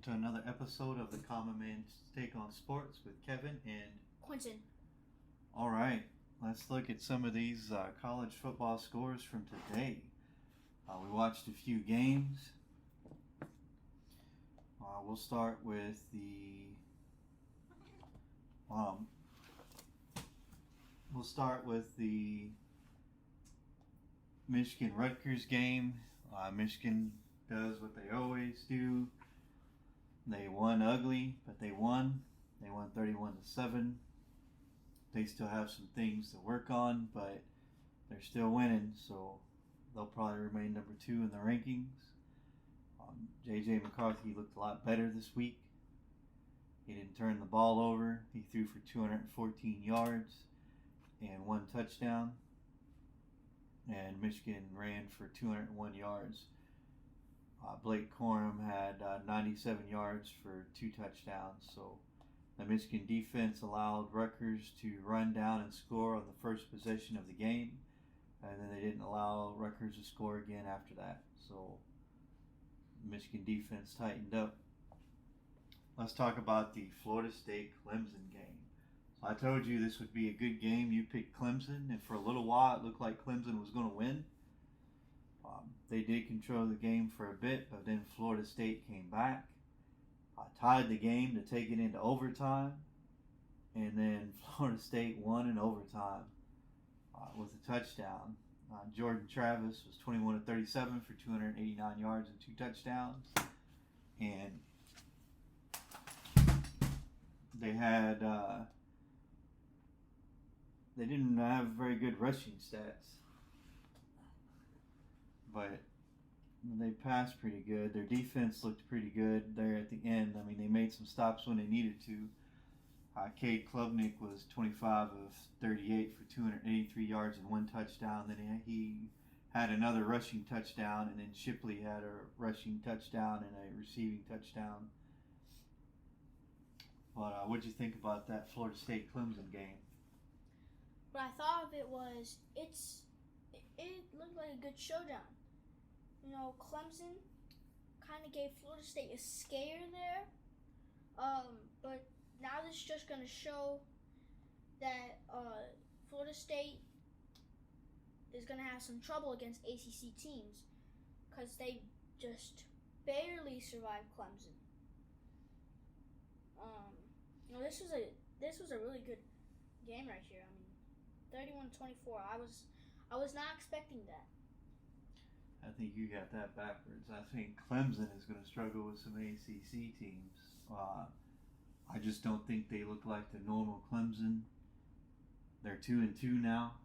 welcome to another episode of the Common Man's Take on Sports with Kevin and Quentin. All right, let's look at some of these college football scores from today. We watched a few games. We'll start with the Michigan Rutgers game. Michigan does what they always do. They won ugly, but they won. They won 31-7. They still have some things to work on, but they're still winning, so they'll probably remain number 2 in the rankings. J.J. McCarthy looked a lot better this week. He didn't turn the ball over. He threw for 214 yards and 1 touchdown. And Michigan ran for 201 yards. Blake Corum had 97 yards for 2 touchdowns. So the Michigan defense allowed Rutgers to run down and score on the first possession of the game. And then they didn't allow Rutgers to score again after that. So Michigan defense tightened up. Let's talk about the Florida State-Clemson game. So I told you this would be a good game. You picked Clemson, and for a little while it looked like Clemson was going to win. They did control the game for a bit, but then Florida State came back, tied the game to take it into overtime, and then Florida State won in overtime with a touchdown. Jordan Travis was 21-37 for 289 yards and 2 touchdowns. And they had they didn't have very good rushing stats, but they passed pretty good. Their defense looked pretty good there at the end. I mean, they made some stops when they needed to. Cade Klubnik was 25 of 38 for 283 yards and 1 touchdown. Then he had another rushing touchdown, and then Shipley had a rushing touchdown and a receiving touchdown. But what'd you think about that Florida State-Clemson game? What I thought of it was it looked like a good showdown. You know, Clemson kind of gave Florida State a scare there. But now this is just going to show that Florida State is going to have some trouble against ACC teams because they just barely survived Clemson. You know, this was a really good game right here. I mean, 31-24. I was not expecting that. I think you got that backwards. I think Clemson is going to struggle with some ACC teams. I just don't think they look like the normal Clemson. They're 2-2 now,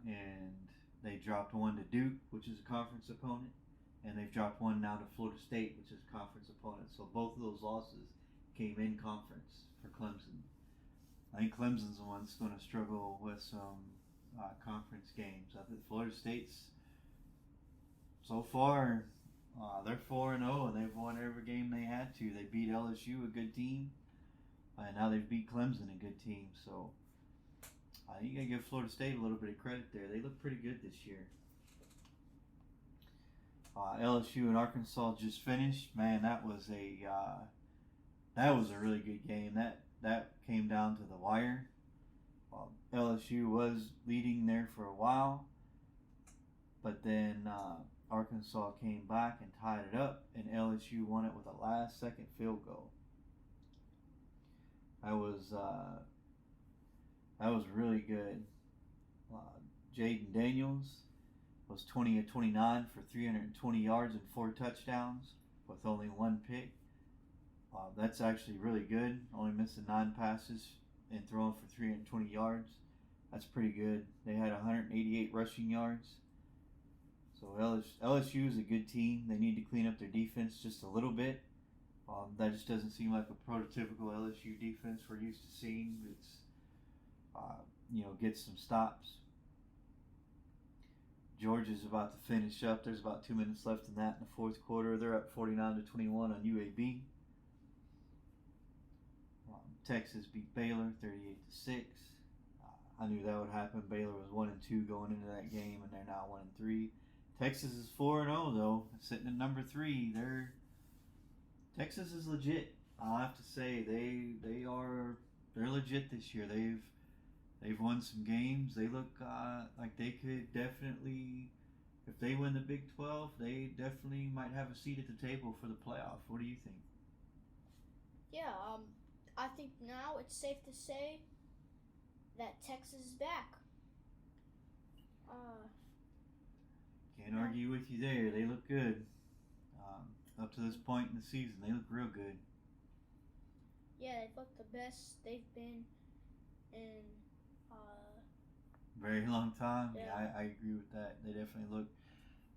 and they dropped 1 to Duke, which is a conference opponent, and they've dropped 1 now to Florida State, which is a conference opponent. So both of those losses came in conference for Clemson. I think Clemson's the one that's going to struggle with some conference games. I think Florida State's so far they're 4-0 and they've won every game they had to. They beat LSU, a good team, and now they've beat Clemson, a good team. So you got to give Florida State a little bit of credit there. They look pretty good this year. LSU and Arkansas just finished. Man, that was a really good game. That came down to the wire. LSU was leading there for a while, but then Arkansas came back and tied it up, and LSU won it with a last-second field goal. That was really good. Jaden Daniels was 20 of 29 for 320 yards and 4 touchdowns with only 1 pick. That's actually really good. Only missing 9 passes and throwing for 320 yards. That's pretty good. They had 188 rushing yards. So LSU is a good team. They need to clean up their defense just a little bit. That just doesn't seem like a prototypical LSU defense we're used to seeing. It's get some stops. Georgia's about to finish up. There's about 2 minutes left in that in the fourth quarter. They're up 49-21 on UAB. Texas beat Baylor 38-6. I knew that would happen. Baylor was 1-2 going into that game, and they're now 1-3. Texas is 4-0 though, sitting at number 3. Texas is legit. I'll have to say they're legit this year. They've won some games. They look like they could definitely, if they win the Big 12, they definitely might have a seat at the table for the playoff. What do you think? Yeah, I think now it's safe to say that Texas is back. Can't argue with you there. They look good. Up to this point in the season, they look real good. Yeah, they've looked the best they've been in. Very long time. Yeah. Yeah, I agree with that. They definitely look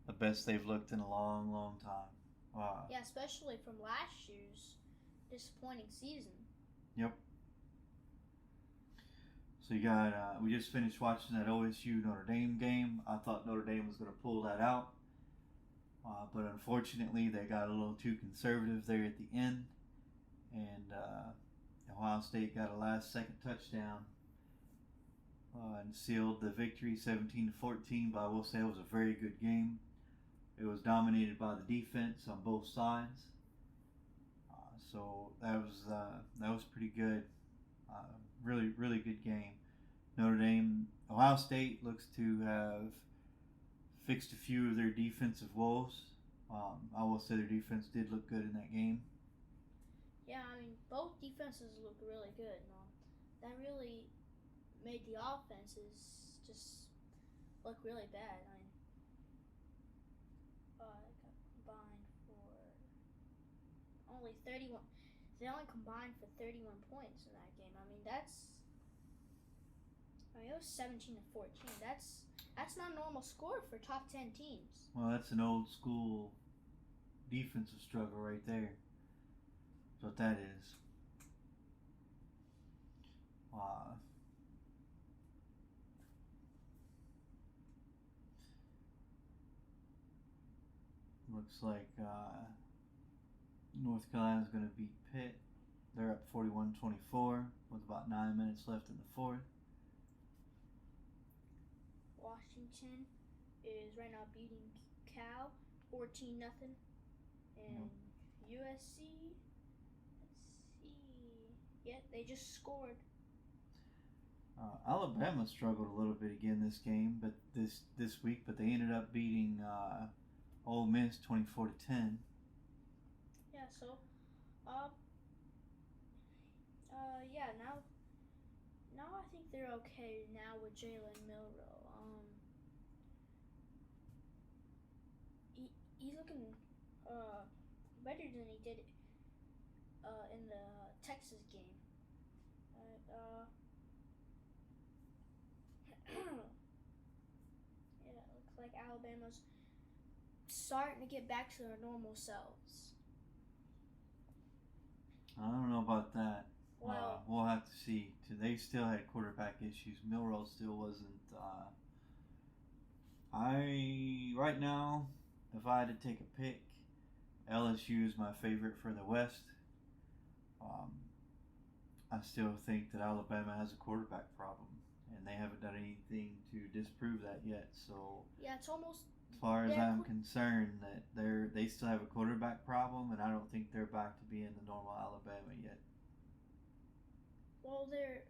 the best they've looked in a long, long time. Yeah, especially from last year's disappointing season. Yep. So you got, we just finished watching that OSU Notre Dame game. I thought Notre Dame was going to pull that out. But unfortunately, they got a little too conservative there at the end. And Ohio State got a last-second touchdown and sealed the victory 17-14. But I will say it was a very good game. It was dominated by the defense on both sides. So that was pretty good. Really, really good game. Ohio State looks to have fixed a few of their defensive woes. I will say their defense did look good in that game. Yeah, I mean, both defenses look really good. That really made the offenses just look really bad. I mean, they got combined for only 31. They only combined for 31 points in that game. I mean, it was 17-14. That's not a normal score for top 10 teams. Well, that's an old school defensive struggle right there. That's what that is. Looks like North Carolina's going to beat Pitt. They're up 41-24 with about 9 minutes left in the fourth. Washington is right now beating Cal 14-0. And USC, let's see. Yeah, they just scored. Alabama struggled a little bit again this game, but this week, but they ended up beating Ole Miss 24-10. Yeah, so yeah, now I think they're okay now with Jalen Milroe. He's looking better than he did in the Texas game. Yeah, it looks like Alabama's starting to get back to their normal selves. I don't know about that. Well, we'll have to see. They still had quarterback issues. Milroe still wasn't. Right now, if I had to take a pick, LSU is my favorite for the West. I still think that Alabama has a quarterback problem, and they haven't done anything to disprove that yet. So yeah, it's almost. As far as I'm concerned, that they still have a quarterback problem, and I don't think they're back to being the normal Alabama yet. Well, they're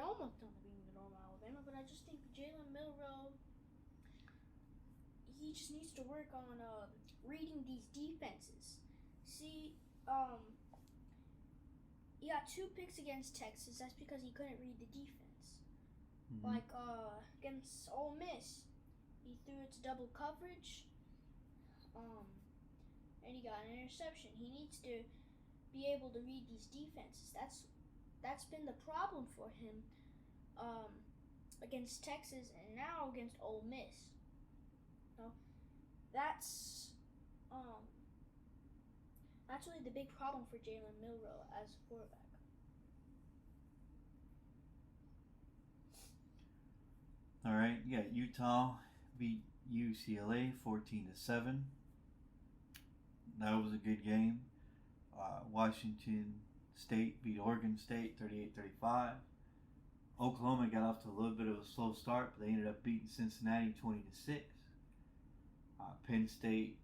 almost done being the normal Alabama, but I just think Jalen Milroe, he just needs to work on reading these defenses. See, he got 2 picks against Texas. That's because he couldn't read the defense. Mm-hmm. Like against Ole Miss, he threw it to double coverage, and he got an interception. He needs to be able to read these defenses. That's been the problem for him against Texas and now against Ole Miss. That's really the big problem for Jalen Milroe as a quarterback. All right, you got Utah beat UCLA 14-7. That was a good game. Washington State beat Oregon State 38-35. Oklahoma got off to a little bit of a slow start, but they ended up beating Cincinnati 20-6. Penn State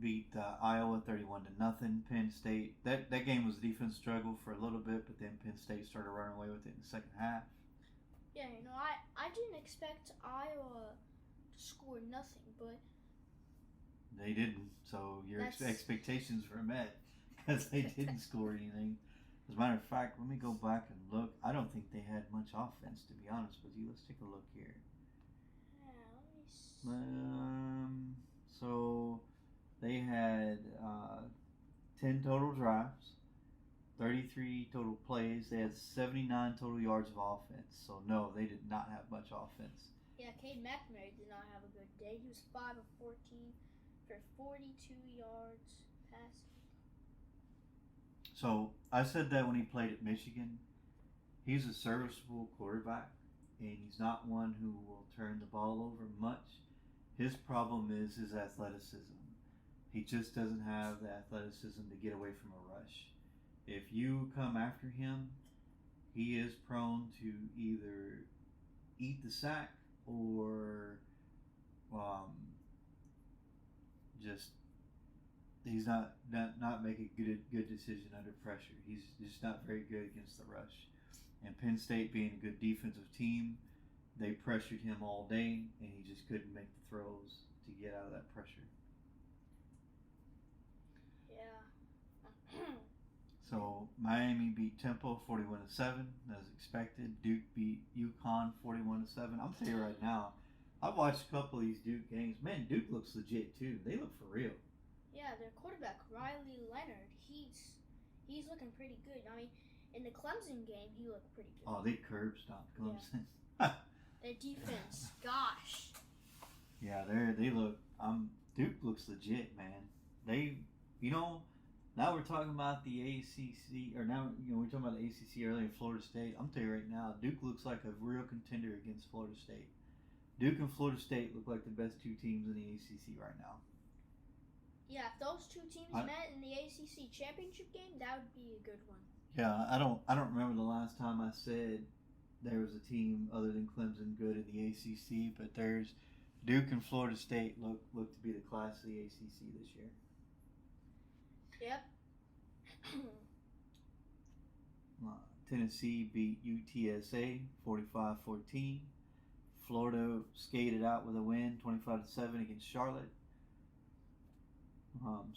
beat Iowa 31-0. Penn State, that game was a defense struggle for a little bit, but then Penn State started running away with it in the second half. Yeah, I didn't expect Iowa to score nothing, but they didn't. So your expectations were met because they didn't score anything. As a matter of fact, let me go back and look. I don't think they had much offense, to be honest with you. Let's take a look here. Yeah, let me see. So they had 10 total drives, 33 total plays. They had 79 total yards of offense. So no, they did not have much offense. Yeah, Cade McNamara did not have a good day. He was 5 of 14 for 42 yards passing. So I said that when he played at Michigan, he's a serviceable quarterback, and he's not one who will turn the ball over much. His problem is his athleticism. He just doesn't have the athleticism to get away from a rush. If you come after him, he is prone to either eat the sack or just he's not making good decision under pressure. He's just not very good against the rush. And Penn State, being a good defensive team, they pressured him all day, and he just couldn't make the throws to get out of that pressure. Yeah. So Miami beat Temple 41-7, as expected. Duke beat UConn 41-7. I'm telling you right now, I've watched a couple of these Duke games. Man, Duke looks legit too. They look for real. Yeah, their quarterback Riley Leonard, he's looking pretty good. I mean, in the Clemson game, he looked pretty good. Oh, they curb stomped Clemson. Yeah. Their defense, gosh. Yeah, they look. Duke looks legit, man. They, now we're talking about the ACC, or now we're talking about the ACC earlier in Florida State. I'm telling you right now, Duke looks like a real contender against Florida State. Duke and Florida State look like the best two teams in the ACC right now. Yeah, if those two teams met in the ACC championship game, that would be a good one. Yeah, I don't remember the last time I said there was a team other than Clemson good in the ACC, but there's Duke and Florida State look to be the class of the ACC this year. Yep. Tennessee beat UTSA 45-14. Florida skated out with a win 25-7 against Charlotte.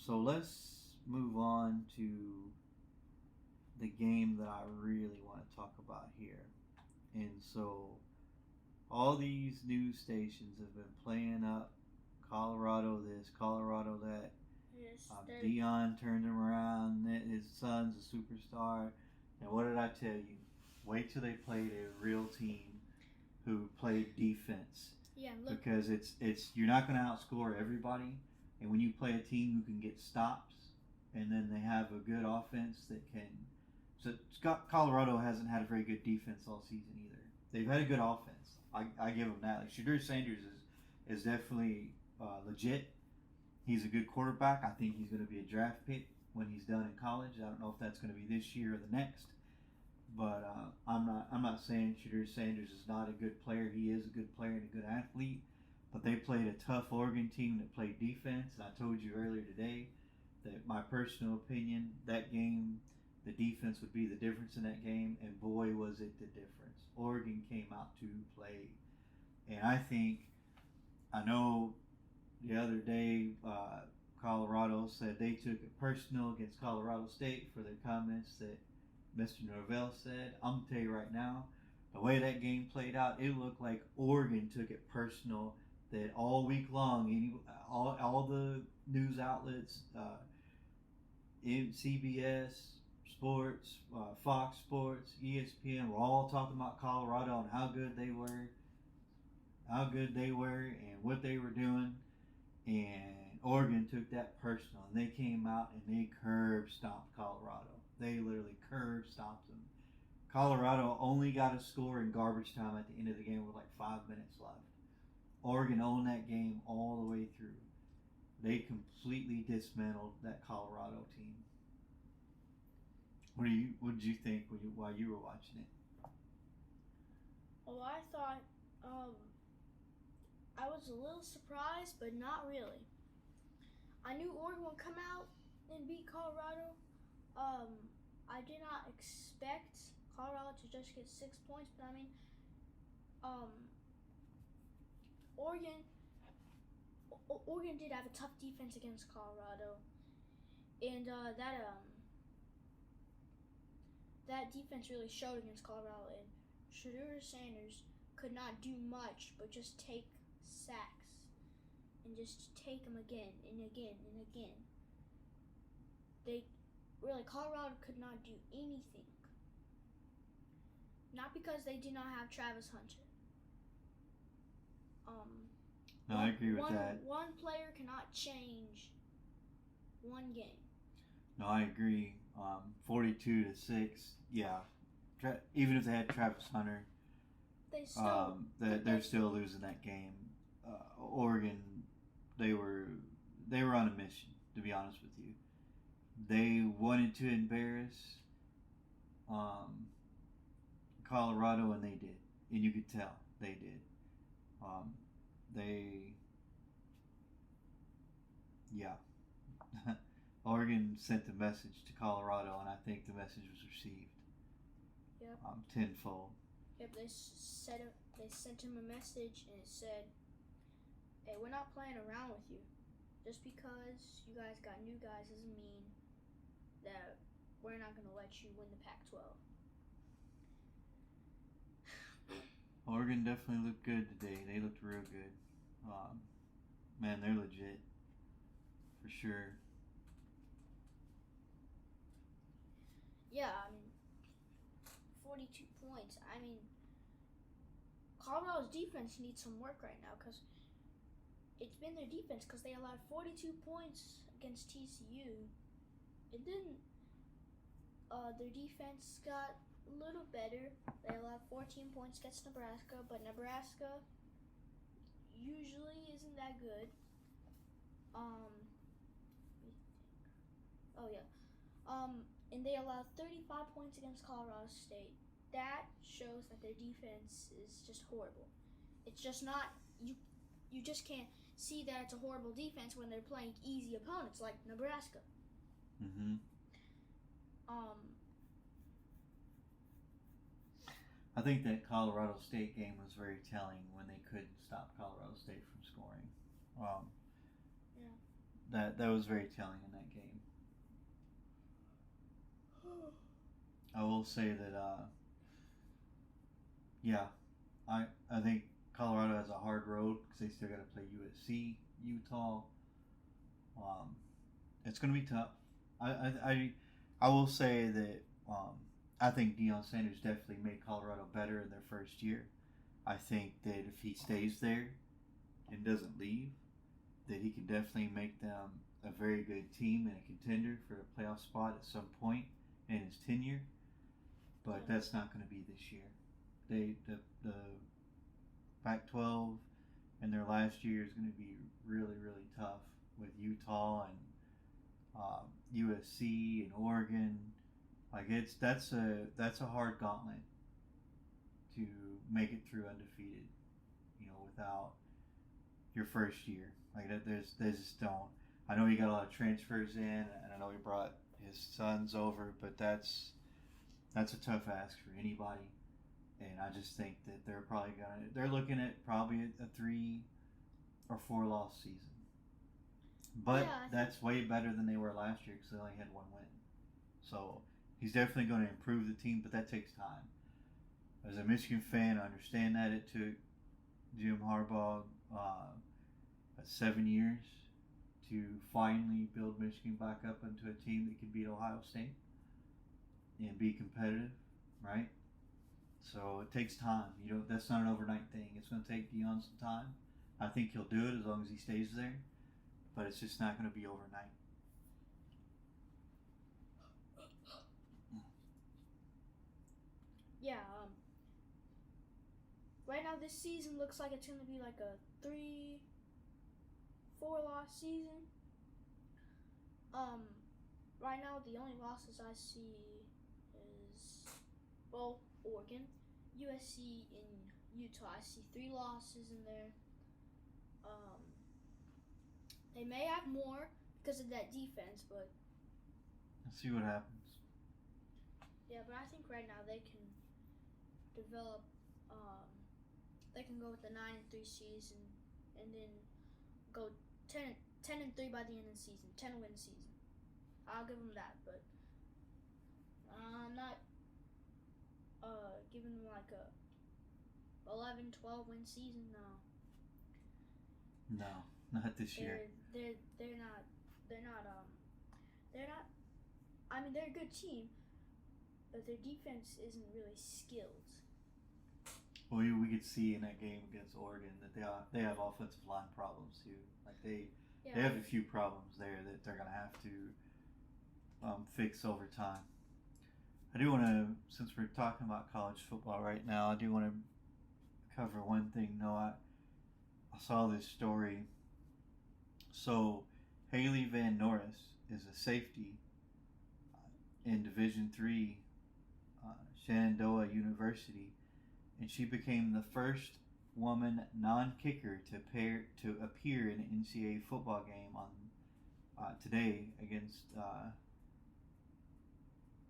So let's move on to the game that I really want to talk about here. And so all these news stations have been playing up Colorado this, Colorado that. Yes, Deion turned him around. His son's a superstar. And what did I tell you? Wait till they played a real team who played defense. Yeah, look. Because it's you're not going to outscore everybody. And when you play a team who can get stops, and then they have a good offense that can. So Colorado hasn't had a very good defense all season either. They've had a good offense. I give them that. Like Shedeur Sanders is definitely legit. He's a good quarterback. I think he's going to be a draft pick when he's done in college. I don't know if that's going to be this year or the next. But I'm not saying Shedeur Sanders is not a good player. He is a good player and a good athlete. But they played a tough Oregon team that played defense. And I told you earlier today that my personal opinion, that game, the defense would be the difference in that game. And boy, was it the difference. Oregon came out to play. And I know the other day, Colorado said they took it personal against Colorado State for their comments that Mr. Norvell said. I'm going to tell you right now, the way that game played out, it looked like Oregon took it personal, that all week long, all the news outlets, CBS Sports, Fox Sports, ESPN, were all talking about Colorado and how good they were and what they were doing. And Oregon took that personal, and they came out and they curb stomped Colorado. They literally curb stomped them. Colorado only got a score in garbage time at the end of the game with like 5 minutes left. Oregon owned that game all the way through. They completely dismantled that Colorado team. What did you think while you were watching it? Well, I thought I was a little surprised, but not really. I knew Oregon would come out and beat Colorado. I did not expect Colorado to just get 6 points, but I mean, Oregon did have a tough defense against Colorado, and that defense really showed against Colorado. And Shedeur Sanders could not do much but just take sacks and just take them again and again and again. Colorado could not do anything. Not because they did not have Travis Hunter. No, I agree with that. One player cannot change one game. No, I agree. 42-6. Yeah. Even if they had Travis Hunter, they're still losing that game. Oregon, they were on a mission, to be honest with you. They wanted to embarrass Colorado, and they did. And you could tell they did. Oregon sent the message to Colorado, and I think the message was received. Yep. Tenfold. Yep, they sent him a message, and it said, "Hey, we're not playing around with you. Just because you guys got new guys doesn't mean that we're not going to let you win the Pac-12." Oregon definitely looked good today. They looked real good. Man, they're legit. For sure. Yeah, I mean, 42 points. I mean, Colorado's defense needs some work right now because it's been their defense because they allowed 42 points against TCU. It didn't. Their defense got a little better. They allowed 14 points against Nebraska, but Nebraska usually isn't that good. And they allowed 35 points against Colorado State. That shows that their defense is just horrible. It's just not, you just can't see that it's a horrible defense when they're playing easy opponents like Nebraska. Mm-hmm. I think that Colorado State game was very telling when they couldn't stop Colorado State from scoring. That was very telling in that game. I will say that, I think Colorado has a hard road because they still got to play USC, Utah. It's going to be tough. I will say that I think Deion Sanders definitely made Colorado better in their first year. I think that if he stays there and doesn't leave, that he can definitely make them a very good team and a contender for a playoff spot at some point in his tenure. But that's not going to be this year. The Pac-12 in their last year is going to be really, really tough with Utah and USC and Oregon. Like that's a hard gauntlet to make it through undefeated. Without your first year. Like they just don't. I know he got a lot of transfers in, and I know he brought his sons over, but that's a tough ask for anybody. And I just think that they're looking at probably a 3 or 4 loss season. But that's way better than they were last year because they only had 1 win. So he's definitely going to improve the team, but that takes time. As a Michigan fan, I understand that it took Jim Harbaugh 7 years to finally build Michigan back up into a team that could beat Ohio State and be competitive, right? So it takes time. That's not an overnight thing. It's going to take Deion some time. I think he'll do it as long as he stays there, but it's just not going to be overnight. Yeah. Right now, this season looks like it's going to be like a 3-4 loss season. Right now, the only losses I see is, Oregon, USC, and Utah. I see 3 losses in there. They may have more because of that defense. But let's see what happens. yeah, but I think right now they can develop. They can go with the 9-3 season, and then go 10-3 by the end of the season. 10-win season. I'll give them that, but I'm not giving them like a 11-12 win season. No, not this year. They're not. I mean, they're a good team, but their defense isn't really skilled. Well, we could see in that game against Oregon that they have offensive line problems too. Like they have a few problems there that they're gonna have to fix over time. I do want to, since we're talking about college football right now, I do want to cover one thing. No, I saw this story. So Haley Van Voorhis is a safety in Division III, Shenandoah University, and she became the first woman non-kicker to appear in an NCAA football game on today against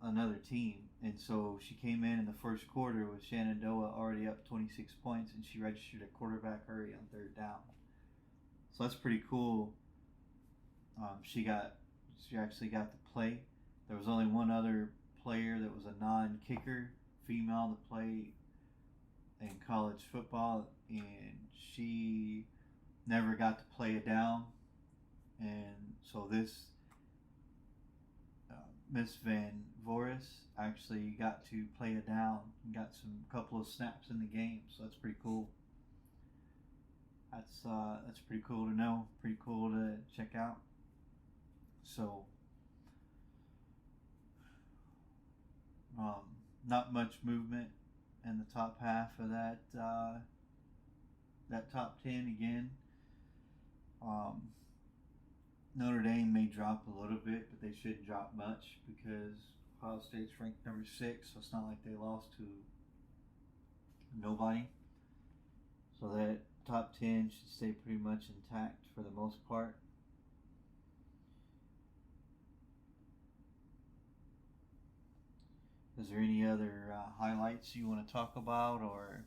another team. And so she came in the first quarter with Shenandoah already up 26 points, and she registered a quarterback hurry on third down. So that's pretty cool. She actually got to play. There was only one other player that was a non-kicker, female, to play in college football, and she never got to play a down. And so this Miss Van Voorhis actually got to play a down and got some couple of snaps in the game. So that's pretty cool. That's pretty cool to know. Pretty cool to check out. So not much movement in the top half of that top 10 again. Notre Dame may drop a little bit, but they shouldn't drop much because Ohio State's ranked number 6, so it's not like they lost to nobody. So that top 10 should stay pretty much intact for the most part. Is there any other highlights you want to talk about, or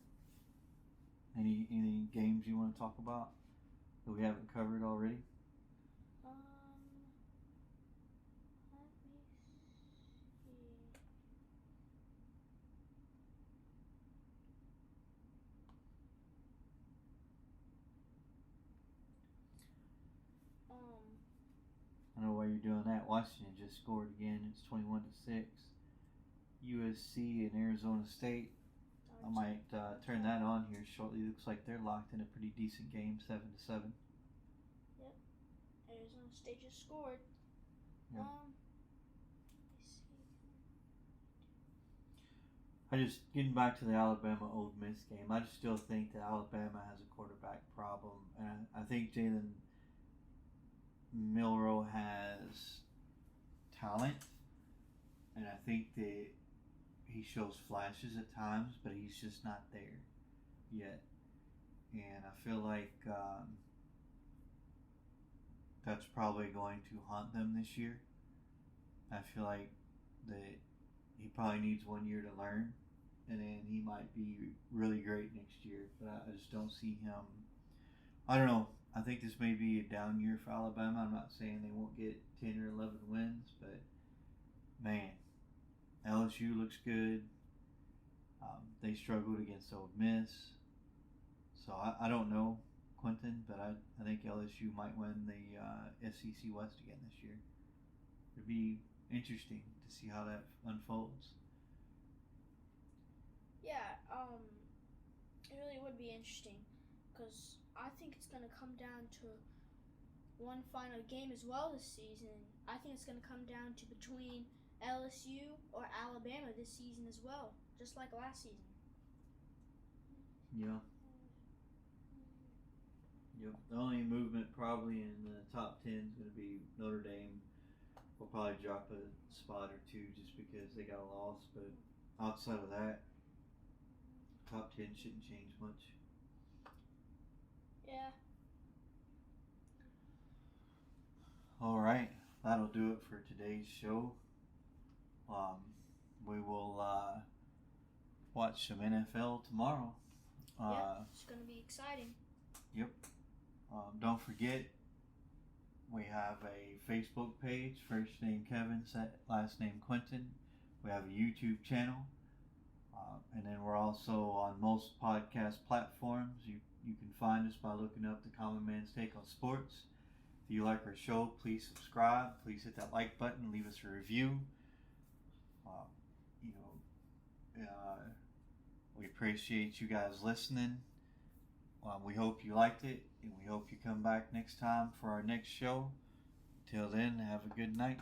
any games you want to talk about that we haven't covered already? Let me see. I know while you're doing that, Washington just scored again. It's 21-6. USC and Arizona State. I might turn that on here shortly. Looks like they're locked in a pretty decent game, 7-7. Yep. Arizona State just scored. Yep. Let me see. I just getting back to the Alabama Ole Miss game. I just still think that Alabama has a quarterback problem, and I think Jalen Milroe has talent, and I think that he shows flashes at times, but he's just not there yet. And I feel like that's probably going to haunt them this year. I feel like that he probably needs 1 year to learn, and then he might be really great next year. But I just don't see him. I don't know. I think this may be a down year for Alabama. I'm not saying they won't get 10 or 11 wins, but man, LSU looks good. They struggled against Ole Miss. So I don't know, Quentin, but I think LSU might win the SEC West again this year. It'd be interesting to see how that unfolds. Yeah, it really would be interesting because I think it's going to come down to one final game as well this season. I think it's going to come down to between LSU or Alabama this season as well, just like last season. Yeah. Yep. The only movement probably in the top 10 is going to be Notre Dame. Will probably drop a spot or two just because they got a loss, but outside of that, top 10 shouldn't change much. Yeah. All right, that'll do it for today's show. We will watch some NFL tomorrow. It's going to be exciting. Yep. Don't forget, we have a Facebook page, first name Kevin, last name Quentin. We have a YouTube channel. And then we're also on most podcast platforms. You can find us by looking up The Common Man's Take on Sports. If you like our show, please subscribe. Please hit that like button. Leave us a review. We appreciate you guys listening. We hope you liked it, and we hope you come back next time for our next show. Till then, have a good night.